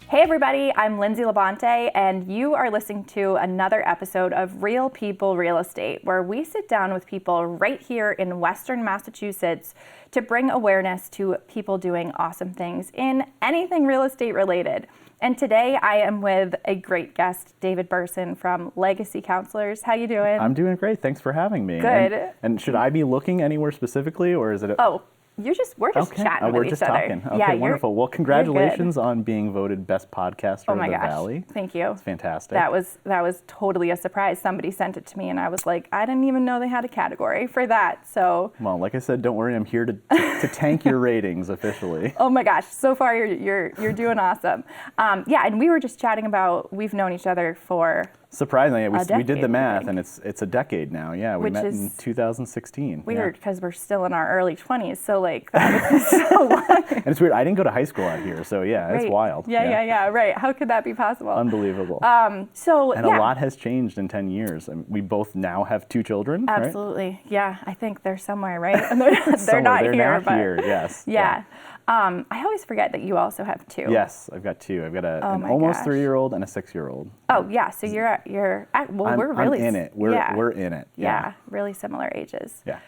Hey everybody, I'm Lindsay Labonte, and you are listening to another episode of Real People Real Estate, where we sit down with people right here in Western Massachusetts to bring awareness to people doing awesome things in anything real estate related. And today I am with a great guest, David Berson from Legacy Counsellors. How you doing? I'm doing great. Thanks for having me. Good. And should I be looking anywhere specifically, or is it? We're just okay. chatting We're with just each other. talking. Okay, Yeah, wonderful. Well, congratulations on being voted best podcaster of the Valley. Thank you. It's fantastic. That was totally a surprise. Somebody sent it to me, and I was like, I didn't even know they had a category for that. So, well, like I said, don't worry. I'm here to tank your ratings officially. Oh my gosh! So far, you're doing awesome. And we were just chatting about we've known each other for. Surprisingly, we did the math, and it's a decade now. Yeah, we met in 2016. Weird, because we're still in our early 20s, so like that was so long. And it's weird. I didn't go to high school out here, so yeah, right. It's wild. Yeah. Right. How could that be possible? Unbelievable. A lot has changed in 10 years. I mean, we both now have 2 children. Absolutely. Right? Yeah, I think they're somewhere, right? And they're not here. Yes. Yeah. I always forget that you also have 2. Yes, I've got 2. I've got an almost 3-year-old and a 6-year-old. Oh yeah, so we're really in it. We're in it. Yeah, really similar ages. Yeah.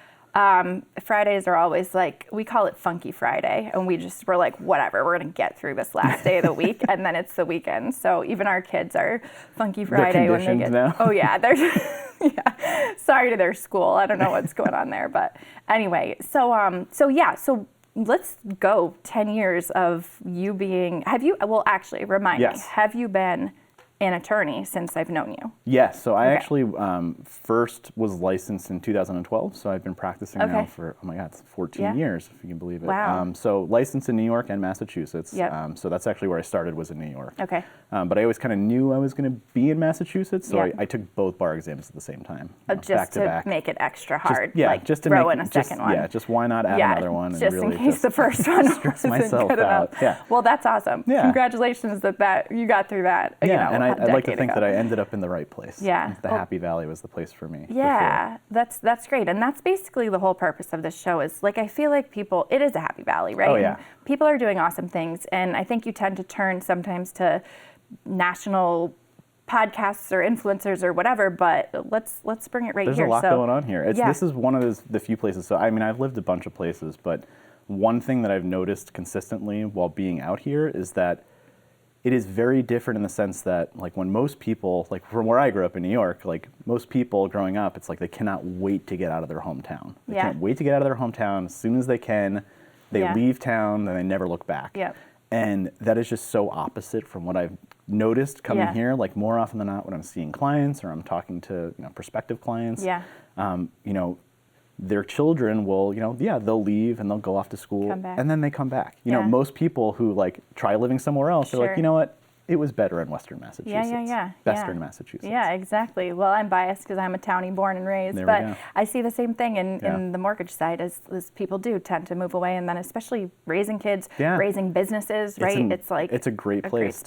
Fridays are always like, we call it Funky Friday, and we're like, whatever, we're gonna get through this last day of the week, and then it's the weekend. So even our kids are Funky Friday when they get. Now. Oh yeah, they're. Yeah. Sorry to their school. I don't know what's going on there, but anyway. So let's go 10 years of you being. Remind me. Have you been an attorney since I've known you? Yes. So I actually first was licensed in 2012. So I've been practicing now for, 14 years, if you can believe it. Wow. So licensed in New York and Massachusetts. Yep. So that's actually where I started, was in New York. Okay. But I always kind of knew I was going to be in Massachusetts. So I took both bar exams at the same time. Just back to to back. make it extra hard. Just to throw in a second one. Yeah, just why not add another one? Just in case the first one stress wasn't myself good out. enough. Yeah. Well, that's awesome. Yeah. Congratulations that you got through that. Yeah, I'd like to think that I ended up in the right place. Yeah. The Happy Valley was the place for me. Yeah, that's great. And that's basically the whole purpose of this show is, like, I feel like it is a happy valley, right? Oh, yeah. And people are doing awesome things. And I think you tend to turn sometimes to national podcasts or influencers or whatever, but let's bring it There's here. There's a lot going on here. This is one of the few places. So, I mean, I've lived a bunch of places, but one thing that I've noticed consistently while being out here is that it is very different in the sense that, like, when most people, like from where I grew up in New York, like most people growing up, it's like they cannot wait to get out of their hometown. They can't wait to get out of their hometown. As soon as they can, they leave town and they never look back. Yep. And that is just so opposite from what I've noticed coming here. Like, more often than not, when I'm seeing clients or I'm talking to prospective clients, their children will, they'll leave and they'll go off to school and then they come back. You know, most people who like try living somewhere else, they're like, you know what? It was better in Western Massachusetts. Best in Massachusetts. Yeah, exactly. Well, I'm biased because I'm a townie born and raised, but I see the same thing in the mortgage side as people do tend to move away, and then especially raising kids, raising businesses, right? It's a great place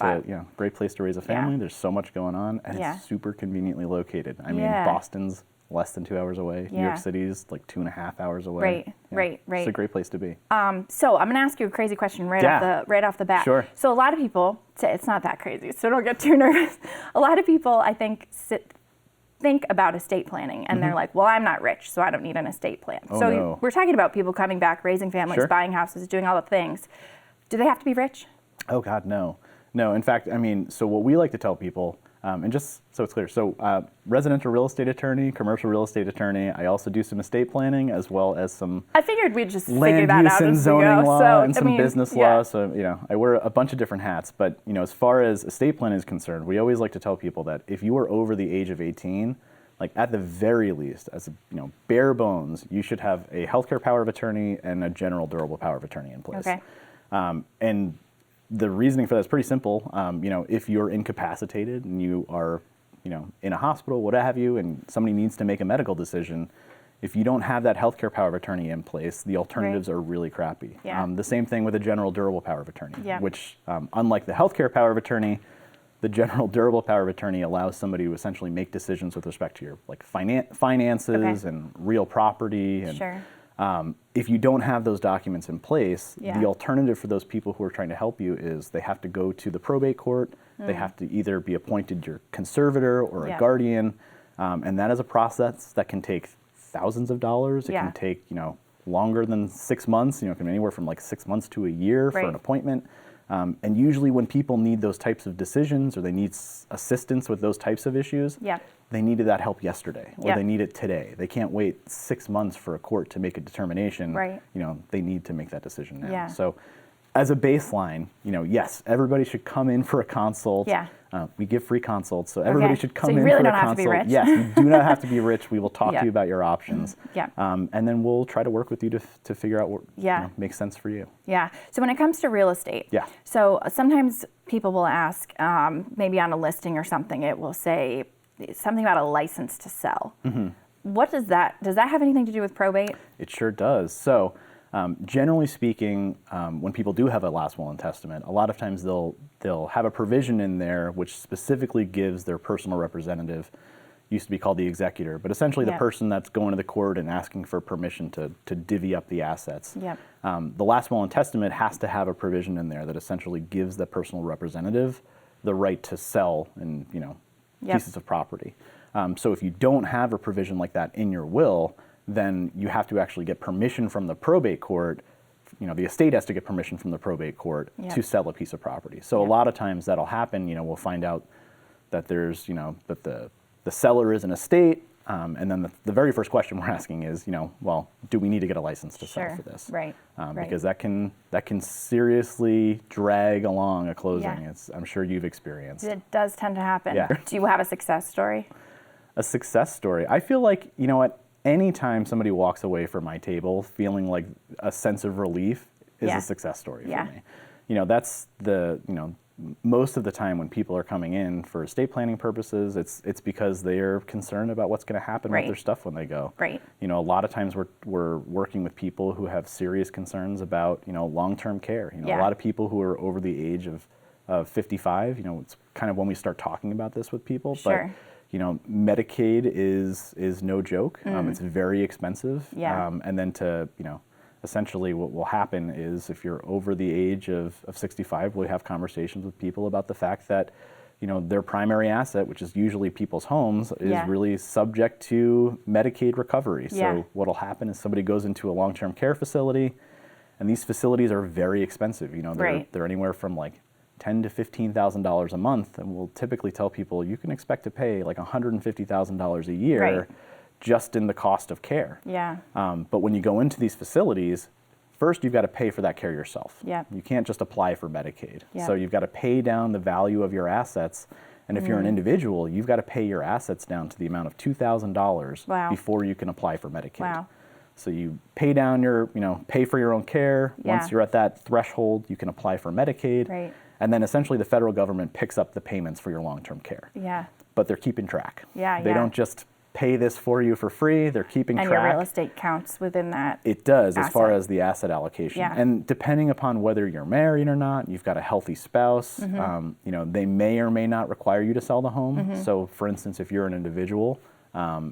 great place to raise a family. There's so much going on, and it's super conveniently located. I mean, Boston's less than 2 hours away. New York City's like 2.5 hours away. Right. It's a great place to be. So I'm going to ask you a crazy question right off the bat. Sure. So a lot of people say it's not that crazy, so don't get too nervous. A lot of people, I think, think about estate planning, and they're like, well, I'm not rich, so I don't need an estate plan. We're talking about people coming back, raising families, buying houses, doing all the things. Do they have to be rich? Oh, God, no. No, in fact, I mean, so what we like to tell people, and just so it's clear, so residential real estate attorney, commercial real estate attorney. I also do some estate planning as well as some. I figured we'd just figure that out and as zoning we go. law and some business law. So I wear a bunch of different hats. But as far as estate planning is concerned, we always like to tell people that if you are over the age of 18, like at the very least, as bare bones, you should have a healthcare power of attorney and a general durable power of attorney in place. Okay. And the reasoning for that is pretty simple. If you're incapacitated and you are, in a hospital, what have you, and somebody needs to make a medical decision, if you don't have that healthcare power of attorney in place, the alternatives are really crappy. Yeah. The same thing with a general durable power of attorney, which, unlike the healthcare power of attorney, the general durable power of attorney allows somebody to essentially make decisions with respect to your finances and real property and If you don't have those documents in place, Yeah. the alternative for those people who are trying to help you is they have to go to the probate court. They have to either be appointed your conservator or Yeah. a guardian, and that is a process that can take thousands of dollars. It Yeah. can take, longer than 6 months. It can be anywhere from like 6 months to a year for Right. an appointment. And usually when people need those types of decisions or they need assistance with those types of issues, Yeah. they needed that help yesterday or Yeah. they need it today. They can't wait 6 months for a court to make a determination. Right. They need to make that decision now. Yeah. So as a baseline, yes, everybody should come in for a consult. Yeah. We give free consults, so everybody Okay. should So come you in really for don't a have to be consult. rich. Yes, you do not have to be rich. We will talk Yeah. to you about your options. Yeah. And then we'll try to work with you to figure out what Yeah. makes sense for you. Yeah. So when it comes to real estate, Yeah. so sometimes people will ask, maybe on a listing or something, it will say something about a license to sell. Mm-hmm. What does that have anything to do with probate? It sure does. So generally speaking, when people do have a last will and testament, a lot of times they'll have a provision in there which specifically gives their personal representative, used to be called the executor, but essentially the Yeah. person that's going to the court and asking for permission to divvy up the assets. Yep. The last will and testament has to have a provision in there that essentially gives the personal representative the right to sell and Yep. pieces of property. So if you don't have a provision like that in your will, then you have to actually get permission from the probate court. The estate has to get permission from the probate court Yep. to sell a piece of property. So Yep. a lot of times that'll happen. We'll find out that there's, that the seller is an estate, and then the very first question we're asking is, well, do we need to get a license to Sure. sell for this? Right. Right. Because that can seriously drag along a closing. Yeah. I'm sure you've experienced. It does tend to happen. Yeah. Do you have a success story? A success story. I feel like, anytime somebody walks away from my table feeling like a sense of relief is Yeah. a success story Yeah. for me. That's most of the time when people are coming in for estate planning purposes, it's because they're concerned about what's going to happen Right. with their stuff when they go. Right. A lot of times we're working with people who have serious concerns about, long-term care. Yeah. A lot of people who are over the age of 55, it's kind of when we start talking about this with people. Sure. But Medicaid is no joke. It's very expensive. Yeah. And then essentially what will happen is if you're over the age of 65, we'll have conversations with people about the fact that, their primary asset, which is usually people's homes, is Yeah. really subject to Medicaid recovery. Yeah. So what'll happen is somebody goes into a long-term care facility, and these facilities are very expensive. Right. They're anywhere from like $10,000 to $15,000 a month, and we'll typically tell people you can expect to pay like $150,000 a year Right. just in the cost of care. Yeah. But when you go into these facilities, first you've got to pay for that care yourself. Yeah. You can't just apply for Medicaid. Yeah. So you've got to pay down the value of your assets. And if you're an individual, you've got to pay your assets down to the amount of $2,000 Wow. before you can apply for Medicaid. Wow. So you pay down pay for your own care. Yeah. Once you're at that threshold, you can apply for Medicaid. Right. And then essentially the federal government picks up the payments for your long-term care. Yeah. But they're keeping track. Yeah, They yeah. don't just pay this for you for free. They're keeping And track. your real estate counts within that. It does, as far asset. as the asset allocation. Yeah. And depending upon whether you're married or not, you've got a healthy spouse, Mm-hmm. they may or may not require you to sell the home. So for instance, if you're an individual,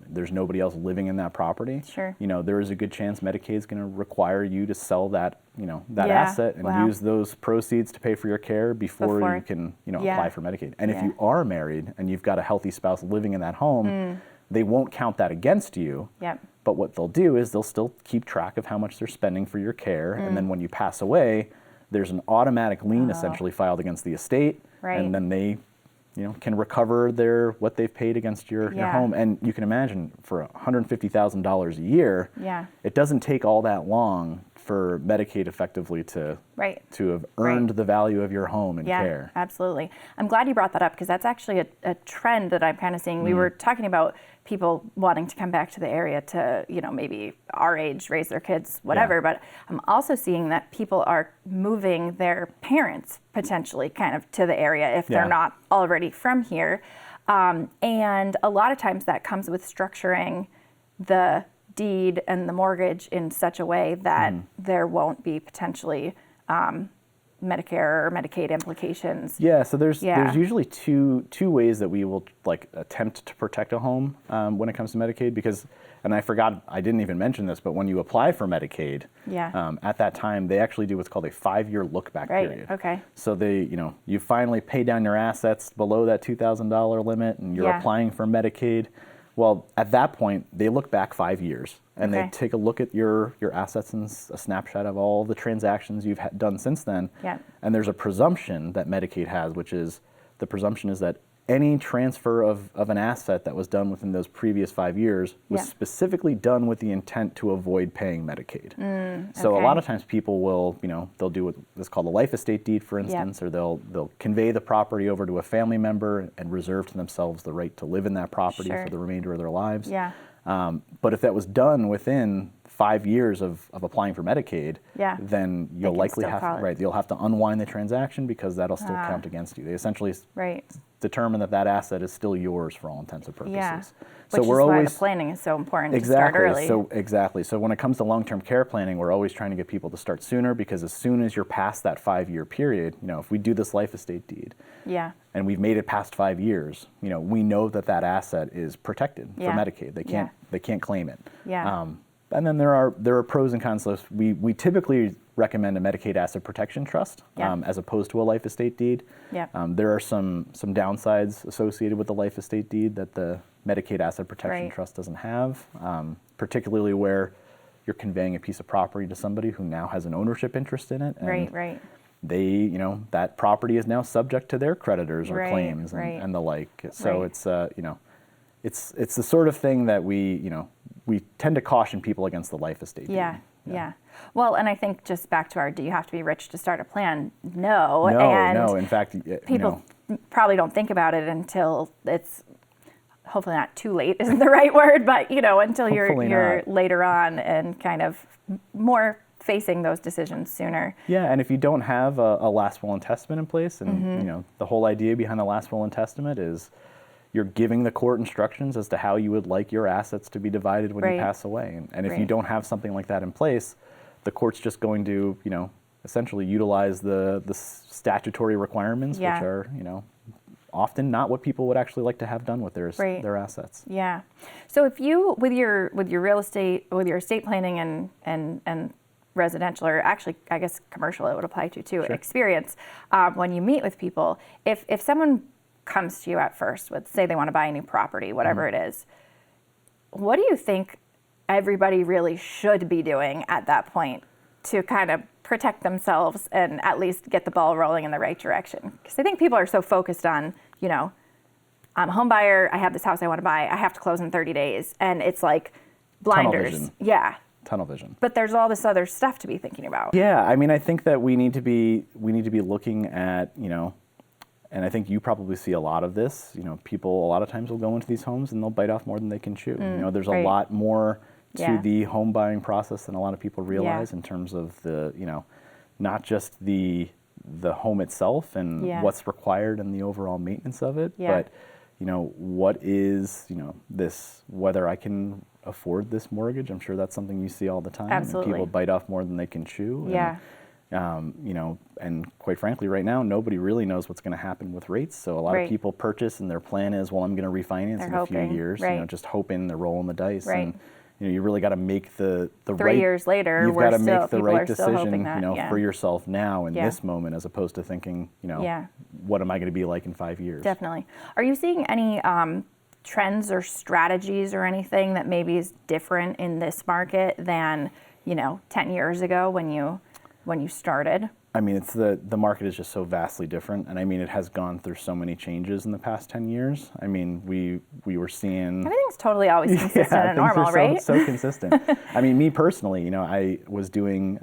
there's nobody else living in that property. Sure. There is a good chance Medicaid's going to require you to sell that, that Yeah. asset and Wow. use those proceeds to pay for your care before you can, Yeah. apply for Medicaid. And if Yeah. you are married and you've got a healthy spouse living in that home, they won't count that against you. Yep. But what they'll do is they'll still keep track of how much they're spending for your care. And then when you pass away, there's an automatic lien essentially filed against the estate. Right. And then they, can recover what they've paid against your Yeah. home. And you can imagine for $150,000 a year, Yeah. it doesn't take all that long for Medicaid effectively to Right. have earned Right. the value of your home and Yeah, care. absolutely. I'm glad you brought that up because that's actually a trend that I'm kind of seeing. We were talking about people wanting to come back to the area to, maybe our age, raise their kids, whatever. Yeah. But I'm also seeing that people are moving their parents potentially kind of to the area if Yeah. they're not already from here. And a lot of times that comes with structuring the deed and the mortgage in such a way that there won't be potentially Medicare or Medicaid implications. Yeah, so there's Yeah. usually two ways that we will attempt to protect a home when it comes to Medicaid, because and I didn't even mention this, but when you apply for Medicaid, at that time, they actually do what's called a 5-year look-back period. Okay. So you finally pay down your assets below that $2,000 limit, and you're applying for Medicaid. Well, at that point, they look back 5 years, and they take a look at your assets and a snapshot of all the transactions you've done since then. Yeah. And there's a presumption that Medicaid has, which is the presumption is that any transfer of an asset that was done within those previous 5 years was specifically done with the intent to avoid paying Medicaid. So a lot of times people will, they'll do what's called a life estate deed, for instance, or they'll convey the property over to a family member and reserve to themselves the right to live in that property for the remainder of their lives. Yeah. But if that was done within 5 years of applying for Medicaid, then you'll likely you'll have to unwind the transaction because that'll still count against you. They essentially determine that asset is still yours for all intents and purposes. Yeah. So Which we're is always why the planning is so important to start early. So when it comes to long-term care planning, we're always trying to get people to start sooner, because as soon as you're past that 5-year period, if we do this life estate deed, and we've made it past 5 years, we know that asset is protected for Medicaid. They can't claim it. And then there are pros and cons. So we typically recommend a Medicaid asset protection trust as opposed to a life estate deed. There are some downsides associated with the life estate deed that the Medicaid asset protection trust doesn't have, particularly where you're conveying a piece of property to somebody who now has an ownership interest in it. And they, that property is now subject to their creditors or claims and the like. So it's, it's the sort of thing that we tend to caution people against the life estate deed. Yeah. Well, and I think just back to do you have to be rich to start a plan? No. No. In fact, people probably don't think about it until it's hopefully not too late isn't the right word, but until you're later on and kind of more facing those decisions sooner. Yeah, and if you don't have a last will and testament in place, and the whole idea behind the last will and testament is you're giving the court instructions as to how you would like your assets to be divided when you pass away. And if you don't have something like that in place, the court's just going to, essentially utilize the statutory requirements, which are, often not what people would actually like to have done with their assets. Yeah. So if you, with your real estate, with your estate planning and residential, or actually I guess commercial it would apply to too, experience, when you meet with people, if someone comes to you at first with, say they want to buy a new property, whatever it is, what do you think everybody really should be doing at that point to kind of protect themselves and at least get the ball rolling in the right direction? Because I think people are so focused on, I'm a home buyer, I have this house I want to buy, I have to close in 30 days, and it's like blinders. Tunnel vision. But there's all this other stuff to be thinking about. Yeah, I mean, I think that we need to be looking at, and I think you probably see a lot of this. People a lot of times will go into these homes and they'll bite off more than they can chew. There's a lot more to the home buying process than a lot of people realize in terms of the, not just the home itself and what's required and the overall maintenance of it, but what is, this, whether I can afford this mortgage. I'm sure that's something you see all the time. Absolutely. And people bite off more than they can chew. And quite frankly, right now, nobody really knows what's going to happen with rates. So a lot of people purchase and their plan is, well, I'm going to refinance in a few years, just hoping they're rolling the dice. And, you really got to make the 3 years later, you've got to make the right decision, that, for yourself now in this moment, as opposed to thinking, what am I going to be like in 5 years? Definitely. Are you seeing any trends or strategies or anything that maybe is different in this market than, 10 years ago when you started? I mean, it's the market is just so vastly different, and I mean, it has gone through so many changes in the past 10 years. I mean, we were seeing everything's totally always consistent and normal, right? So consistent. I mean, me personally, I was doing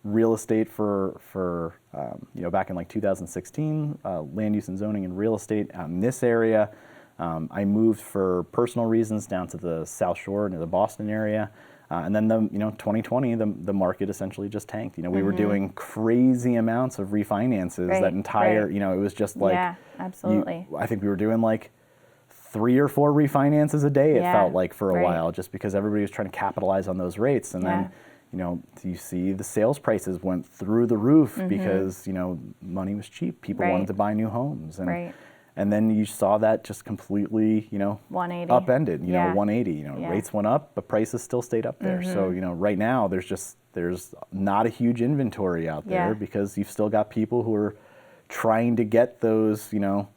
real estate for back in like 2016, land use and zoning and real estate out in this area. I moved for personal reasons down to the South Shore, near the Boston area. And then 2020, the market essentially just tanked. We were doing crazy amounts of refinances that entire, it was just like, absolutely. I think we were doing like 3 or 4 refinances a day, it felt like, for a while, just because everybody was trying to capitalize on those rates. And then, you see the sales prices went through the roof because, money was cheap. People wanted to buy new homes. And And then you saw that just completely, 180. upended, Yeah. 180, Yeah. rates went up, but prices still stayed up there. So, right now there's not a huge inventory out there Yeah. because you've still got people who are trying to get those, the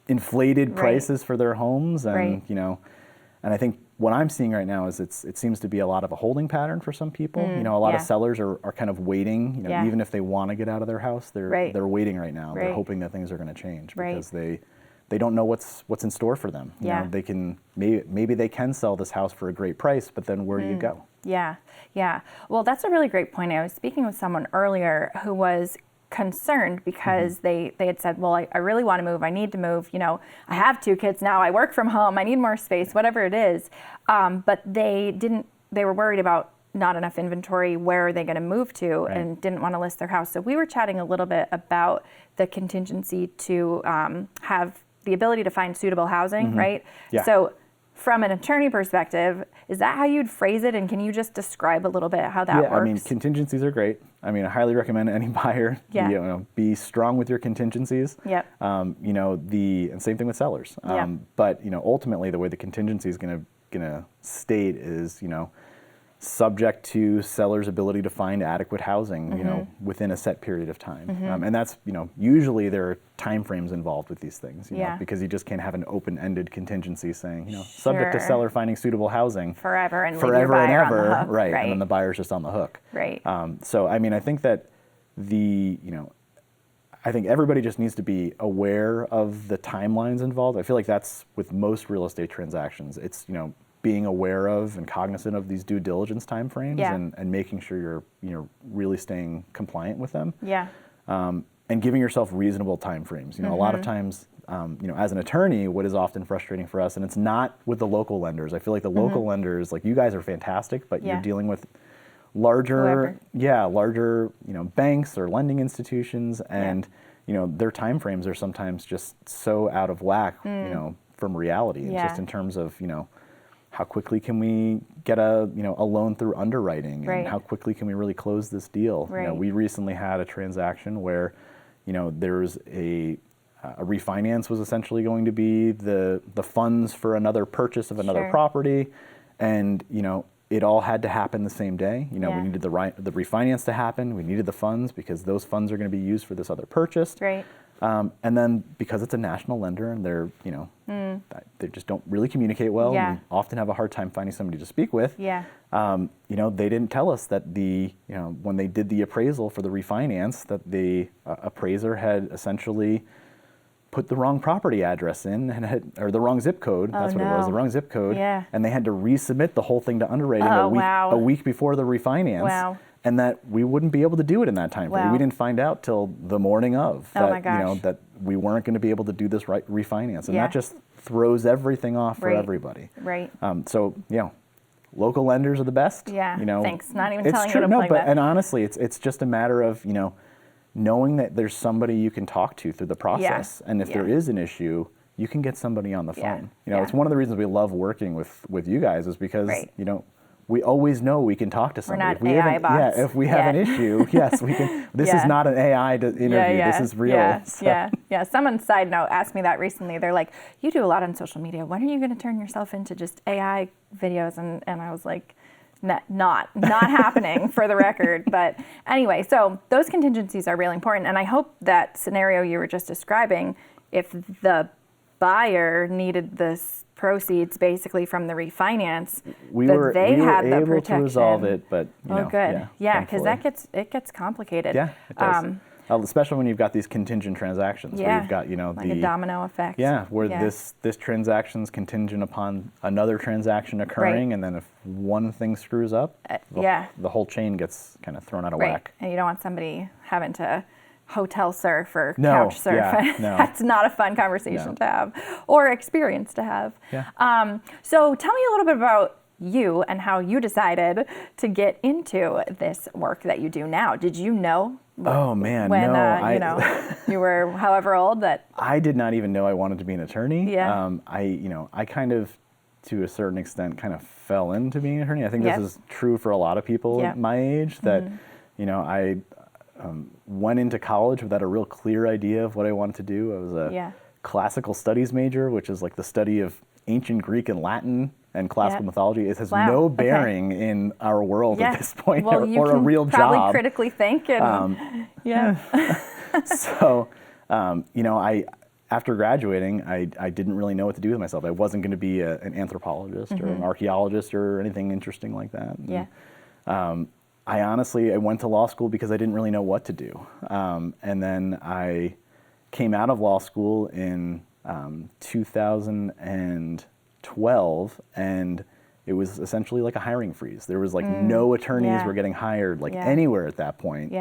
inflated Right. prices for their homes. And, Right. and I think what I'm seeing right now is it seems to be a lot of a holding pattern for some people. A lot yeah. of sellers are kind of waiting, Yeah. even if they want to get out of their house, Right. they're waiting right now. They're Right. hoping that things are going to change Right. because they don't know what's in store for them. Yeah. They can maybe they can sell this house for a great price, but then where do you go? Yeah, yeah. Well, that's a really great point. I was speaking with someone earlier who was concerned because they had said, well, I really want to move. I need to move. I have 2 kids now. I work from home. I need more space, whatever it is. But they were worried about not enough inventory. Where are they going to move to? Right. And didn't want to list their house. So we were chatting a little bit about the contingency to have the ability to find suitable housing, right? Yeah. So from an attorney perspective, is that how you'd phrase it? And can you just describe a little bit how that works? I mean, contingencies are great. I highly recommend any buyer, Yeah. be strong with your contingencies. Yep. And same thing with sellers. Yeah. But, ultimately the way the contingency is going to state is, subject to seller's ability to find adequate housing, within a set period of time. And that's, usually there are time frames involved with these things, Yeah. because you just can't have an open-ended contingency saying, subject to Sure. seller finding suitable housing Forever and leave forever your buyer and ever, on the hook, right? right. And then the buyer's just on the hook. Right. So, I think that I think everybody just needs to be aware of the timelines involved. I feel like that's with most real estate transactions. It's, being aware of and cognizant of these due diligence timeframes Yeah. and making sure you're really staying compliant with them. Yeah. And giving yourself reasonable timeframes. A lot of times, as an attorney, what is often frustrating for us, and it's not with the local lenders. I feel like the local lenders, like you guys are fantastic, but Yeah. you're dealing with larger, banks or lending institutions, and their timeframes are sometimes just so out of whack, from reality, and Yeah. just in terms of how quickly can we get a loan through underwriting, Right. and how quickly can we really close this deal? Right. We recently had a transaction where there's a refinance was essentially going to be the funds for another purchase of another Sure. property, and it all had to happen the same day. Yeah. We needed the refinance to happen. We needed the funds because those funds are going to be used for this other purchase. Right. And then because it's a national lender and they're, they just don't really communicate well, Yeah. and often have a hard time finding somebody to speak with. Yeah. They didn't tell us that when they did the appraisal for the refinance, that the appraiser had essentially put the wrong property address in or the wrong zip code. That's what it was, the wrong zip code. Yeah. And they had to resubmit the whole thing to underwriting wow. a week before the refinance. Wow. And that we wouldn't be able to do it in that time frame. Wow. We didn't find out till the morning of Oh my gosh. that we weren't going to be able to do this refinance, and Yeah. that just throws everything off for Right. everybody. Right. So local lenders are the best. Yeah. Thanks. Not even it's telling true. you to No, plug but that. and honestly, it's just a matter of knowing that there's somebody you can talk to through the process, and if there is an issue, you can get somebody on the Yeah. phone. Yeah. It's one of the reasons we love working with you guys is because Right. we always know we can talk to We're somebody. not If we AI have bots. if we have an issue, yes, we can. This is Yeah. not an AI interview. This is real. Yeah, So- yeah. Someone, side note, asked me that recently. They're like, you do a lot on social media. When are you going to turn yourself into just AI videos? And I was like, not happening for the record. But anyway, so those contingencies are really important. And I hope that scenario you were just describing, if the buyer needed this proceeds basically from the refinance, we that were they had the able protection. to resolve it, but Oh, good. Yeah, because thankfully. it gets complicated. Yeah, it does. Especially when you've got these contingent transactions, where Yeah, you've got like a domino effect. Yeah, where Yeah. this transaction's contingent upon another transaction occurring, Right. and then if one thing screws up, the whole chain gets kind of thrown out of Right, whack. and you don't want somebody having to hotel surf or No, couch surf. yeah, no. That's not a fun conversation No. to have or experience to have. Yeah. So tell me a little bit about you and how you decided to get into this work that you do now. Did you know? Oh man, when no, you were however old that? I did not even know I wanted to be an attorney. Yeah. I kind of, to a certain extent, kind of fell into being an attorney. I think Yes. this is true for a lot of people Yeah. my age. That, I went into college without a real clear idea of what I wanted to do. I was a classical studies major, which is like the study of ancient Greek and Latin and classical mythology. It has no bearing in our world at this point, well, or a real job. Probably critically think and So, after graduating, I didn't really know what to do with myself. I wasn't going to be an anthropologist or an archaeologist or anything interesting like that. And, I went to law school because I didn't really know what to do. And then I came out of law school in 2012, and it was essentially like a hiring freeze. There was like no attorneys were getting hired anywhere at that point.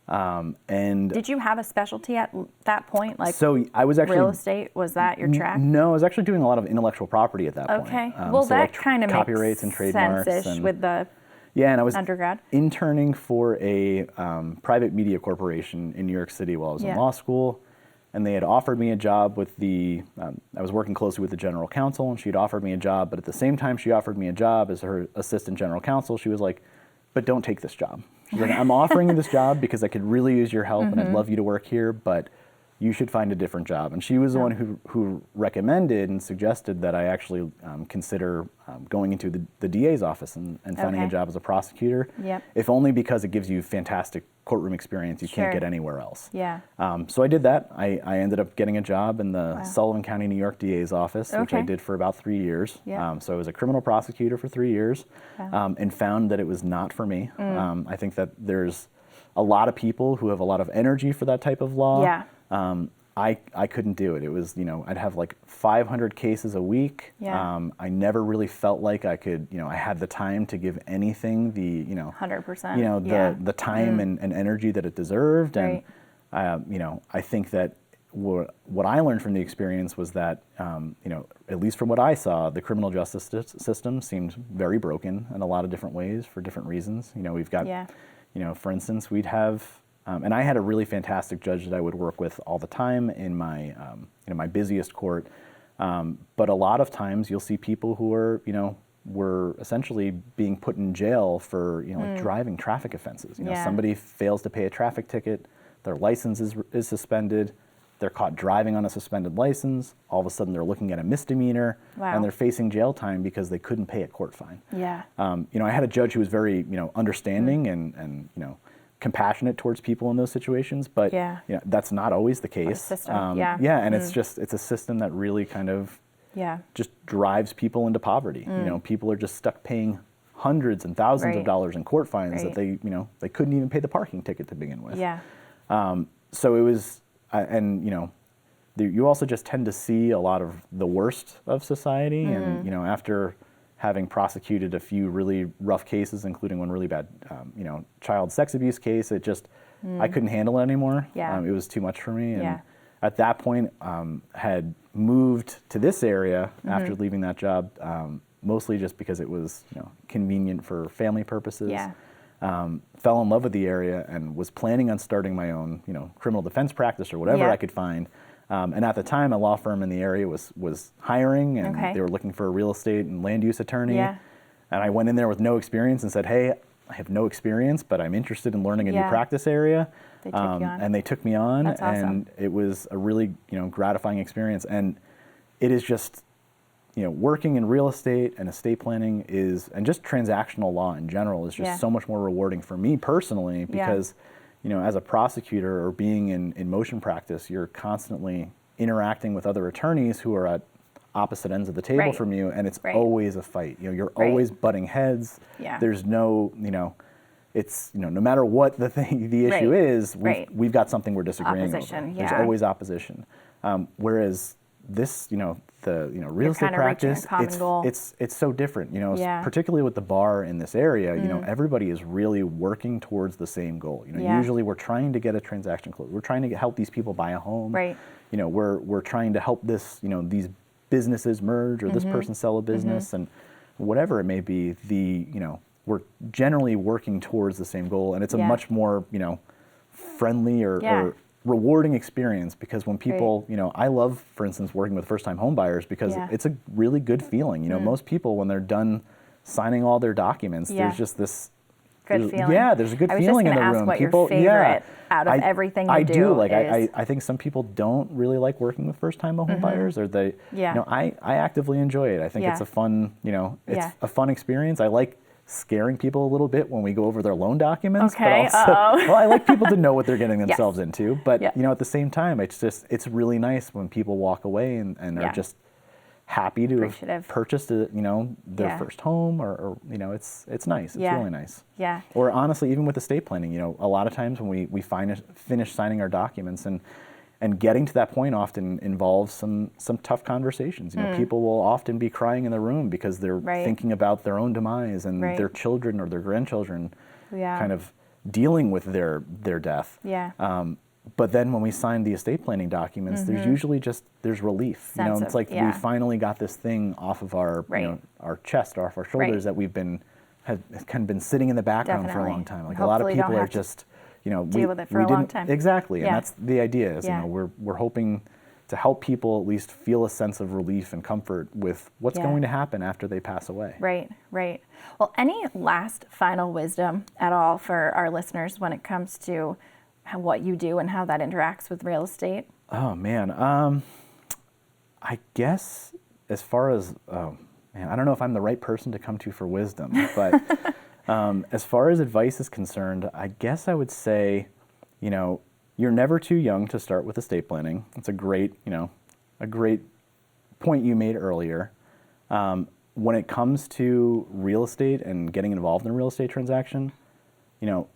And did you have a specialty at that point? Like, so I was actually real estate, was that your track? No, I was actually doing a lot of intellectual property at that point. Okay, well, so that like kind of copyrights makes and trademarks sense-ish with the and I was undergrad. interning for a private media corporation in New York City while I was in law school, and they had offered me a job with I was working closely with the general counsel, and she'd offered me a job, but at the same time she offered me a job as her assistant general counsel, she was like, but don't take this job. She's like, I'm offering you this job because I could really use your help and I'd love you to work here, but you should find a different job. And she was the one who recommended and suggested that I actually consider going into the DA's office and finding a job as a prosecutor, if only because it gives you fantastic courtroom experience you can't get anywhere else. So I did that. I ended up getting a job in the Sullivan County, New York DA's office, which I did for about 3 years. So I was a criminal prosecutor for 3 years and found that it was not for me. I think that there's a lot of people who have a lot of energy for that type of law. I couldn't do it. It was, I'd have like 500 cases a week. I never really felt like I could, I had the time to give anything the, 100%. The time and energy that it deserved. And, I think that what I learned from the experience was that, at least from what I saw, the criminal justice system seemed very broken in a lot of different ways for different reasons. We've got, for instance, we'd have, and I had a really fantastic judge that I would work with all the time in my, my busiest court. But a lot of times you'll see people who are, were essentially being put in jail for, like driving traffic offenses. Somebody fails to pay a traffic ticket, their license is suspended, they're caught driving on a suspended license, all of a sudden they're looking at a misdemeanor, and they're facing jail time because they couldn't pay a court fine. I had a judge who was very, understanding and compassionate towards people in those situations, but that's not always the case. System. And it's a system that really kind of just drives people into poverty. People are just stuck paying hundreds and thousands of dollars in court fines that they couldn't even pay the parking ticket to begin with. So it was, you also just tend to see a lot of the worst of society, and after having prosecuted a few really rough cases, including one really bad, child sex abuse case, it just, I couldn't handle it anymore. It was too much for me. And at that point, had moved to this area after leaving that job, mostly just because it was, convenient for family purposes. Fell in love with the area and was planning on starting my own, criminal defense practice or whatever I could find. And at the time, a law firm in the area was hiring, and they were looking for a real estate and land use attorney. And I went in there with no experience and said, hey, I have no experience, but I'm interested in learning a new practice area. They took you on. And they took me on. That's awesome. And it was a really, gratifying experience. And it is just, working in real estate and estate planning and just transactional law in general is just so much more rewarding for me personally, because as a prosecutor or being in motion practice, you're constantly interacting with other attorneys who are at opposite ends of the table from you, and it's always a fight. You're always butting heads. There's no, it's, no matter what the issue is, we've got something we're disagreeing over. There's always opposition. Whereas this, the real estate practice, it's so different. Particularly with the bar in this area, everybody is really working towards the same goal. Usually we're trying to get a transaction closed. We're trying to help these people buy a home. We're trying to help these businesses merge, or this person sell a business, and whatever it may be. We're generally working towards the same goal, and it's a much more friendly or rewarding experience, because when people, I love, for instance, working with first-time home buyers, because it's a really good feeling. Most people, when they're done signing all their documents, there's just this Good feeling. Yeah, there's a good feeling in the room. I was just going to ask People, what your favorite out of everything you do. I do. Like is. I think some people don't really like working with first-time home buyers, or they, Yeah. you know, I actively enjoy it. I think it's a fun, you know, it's a fun experience. I like scaring people a little bit when we go over their loan documents. Okay. But also, well, I like people to know what they're getting themselves Yes. into. But Yeah. you know, at the same time, it's really nice when people walk away and are just happy to have purchased you know, their first home, or you know, it's nice. It's really nice. Yeah. Or honestly, even with estate planning, you know, a lot of times when we finish signing our documents, and getting to that point often involves some tough conversations. You know, people will often be crying in the room because they're thinking about their own demise and their children or their grandchildren kind of dealing with their death. Yeah. But then when we sign the estate planning documents, there's usually there's relief. You know, it's like we finally got this thing off of our you know, our chest, off our shoulders that have kind of been sitting in the background for a long time. Like a lot of people are just, you know, deal with it for a long time. Exactly, and that's the idea. Is you know, we're hoping to help people at least feel a sense of relief and comfort with what's going to happen after they pass away. Right, right. Well, any last final wisdom at all for our listeners when it comes to what you do and how that interacts with real estate? Oh man, I guess as far as man, I don't know if I'm the right person to come to for wisdom, but as far as advice is concerned, I guess I would say, you know, you're never too young to start with estate planning. It's a great, you know, a great point you made earlier. When it comes to real estate and getting involved in a real estate transaction, you know,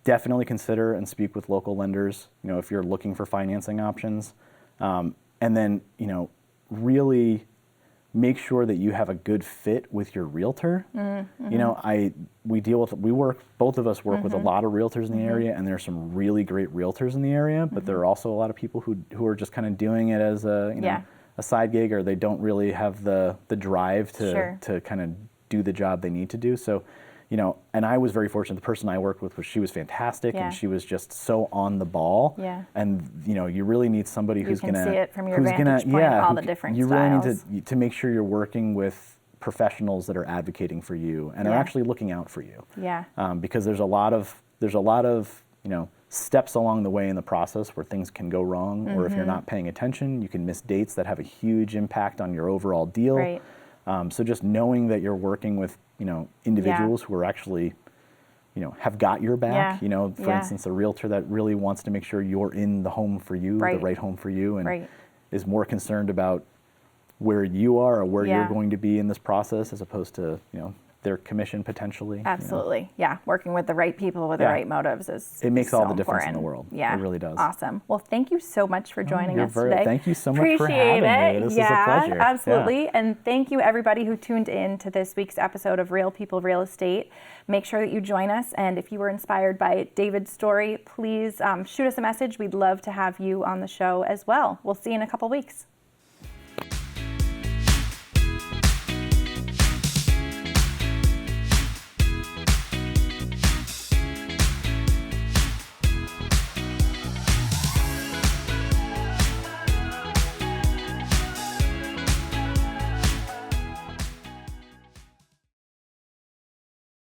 definitely consider and speak with local lenders, you know, if you're looking for financing options. And then, you know, really make sure that you have a good fit with your realtor. You know, both of us work with a lot of realtors in the area, and there's some really great realtors in the area, but there are also a lot of people who are just kind of doing it as a, you know, a side gig, or they don't really have the drive to kind of do the job they need to do. So, you know, and I was very fortunate. The person I worked with she was fantastic, and she was just so on the ball. Yeah. And you know, you really need somebody who's going to see it from your vantage point, all the different styles. You really need to make sure you're working with professionals that are advocating for you and are actually looking out for you. Yeah. Because there's a lot of you know, steps along the way in the process where things can go wrong, or if you're not paying attention, you can miss dates that have a huge impact on your overall deal. Right. So just knowing that you're working with, you know, individuals who are actually, you know, have got your back. You know, for instance, a realtor that really wants to make sure you're in the home for you, the right home for you, and is more concerned about where you are or where you're going to be in this process, as opposed to, you know, their commission potentially. Absolutely. You know? Yeah. Working with the right people with the right motives it makes so all the difference important. in the world. Yeah. It really does. Awesome. Well, thank you so much for joining us today. Thank you so much for having me. This is a pleasure. Absolutely. And thank you everybody who tuned in to this week's episode of Real People Real Estate. Make sure that you join us. And if you were inspired by David's story, please shoot us a message. We'd love to have you on the show as well. We'll see you in a couple weeks.